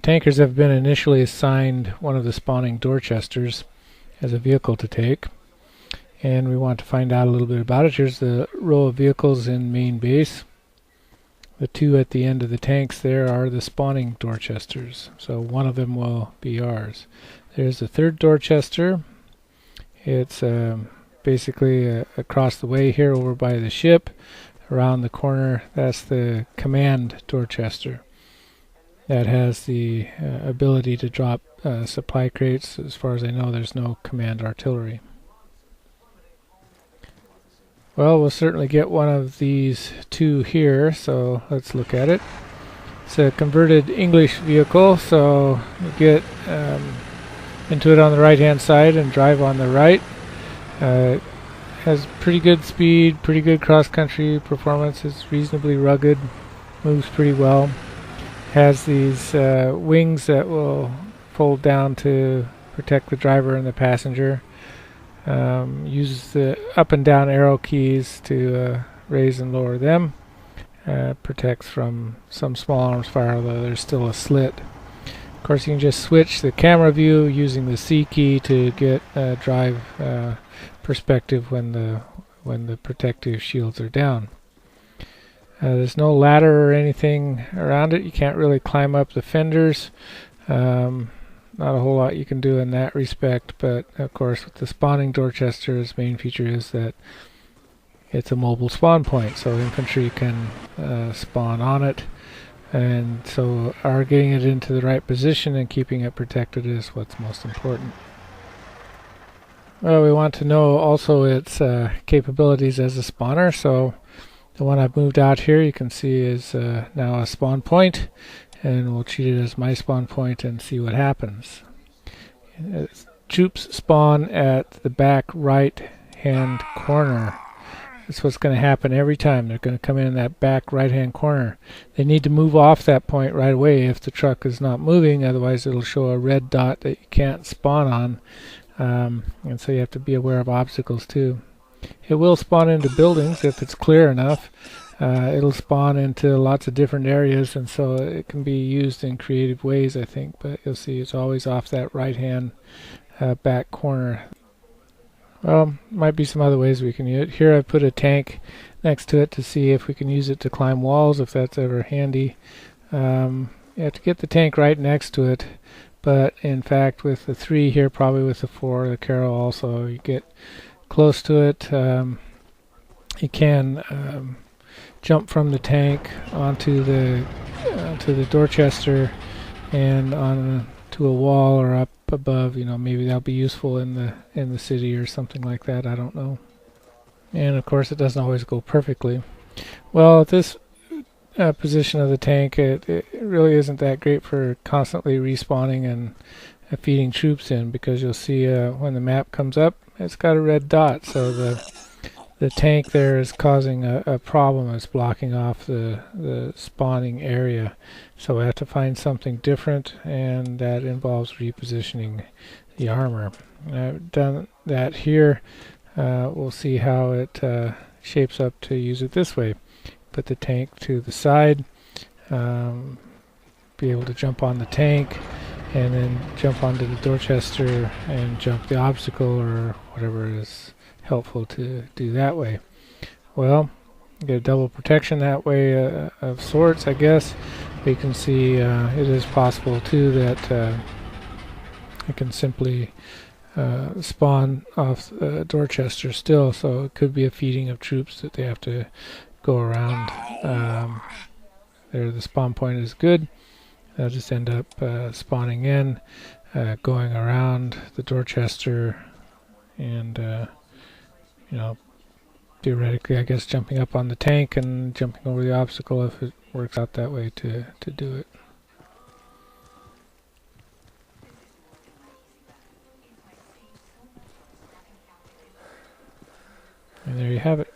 tankers have been initially assigned one of the spawning Dorchesters as a vehicle to take, and we want to find out a little bit about it. Here's the row of vehicles in main base. The two at the end of the tanks there are the spawning Dorchesters, so one of them will be ours. There's the third Dorchester. It's basically across the way here over by the ship. Around the corner, that's the command Dorchester. That has the ability to drop supply crates. As far as I know, there's no command artillery. Well, we'll certainly get one of these two here, so let's look at it. It's a converted English vehicle, so you get into it on the right hand side and drive on the right. Has pretty good speed, pretty good cross-country performance. It's reasonably rugged, moves pretty well. Has these wings that will fold down to protect the driver and the passenger. Uses the up and down arrow keys to raise and lower them. Protects from some small arms fire, although there's still a slit. Of course, you can just switch the camera view using the C key to get drive perspective when the protective shields are down. There's no ladder or anything around it. You can't really climb up the fenders. Not a whole lot you can do in that respect, but of course with the spawning Dorchester, its main feature is that it's a mobile spawn point, so infantry can spawn on it, and so our getting it into the right position and keeping it protected is what's most important. Well, we want to know also its capabilities as a spawner, so the one I've moved out here you can see is now a spawn point, and we'll treat it as my spawn point and see what happens. Troops spawn at the back right hand corner. That's what's going to happen every time. They're going to come in that back right hand corner. They need to move off that point right away if the truck is not moving, otherwise it'll show a red dot that you can't spawn on. And so you have to be aware of obstacles too. It will spawn into buildings if it's clear enough. It'll spawn into lots of different areas, and so it can be used in creative ways, I think, but you'll see it's always off that right hand back corner. Well, might be some other ways we can use it. Here I put a tank next to it to see if we can use it to climb walls, if that's ever handy. You have to get the tank right next to it, but in fact with the 3 here, probably with the 4, the Carol also, you get close to it. You can jump from the tank onto the Dorchester and on to a wall or up above. You know, maybe that'll be useful in the city or something like that. I don't know. And of course, it doesn't always go perfectly. Well, at this position of the tank, it really isn't that great for constantly respawning and feeding troops in, because you'll see when the map comes up, it's got a red dot, so the tank there is causing a problem. It's blocking off the spawning area, so we have to find something different, and that involves repositioning the armor. I've done that here. We'll see how it shapes up to use it this way. Put the tank to the side, be able to jump on the tank, and then jump onto the Dorchester and jump the obstacle or whatever is helpful to do that way. Well, get a double protection that way of sorts, I guess. We can see it is possible too that I can simply spawn off Dorchester still, so it could be a feeding of troops that they have to go around. There, the spawn point is good. They'll just end up spawning in, going around the Dorchester, and you know, theoretically, I guess, jumping up on the tank and jumping over the obstacle if it works out that way to do it. And there you have it.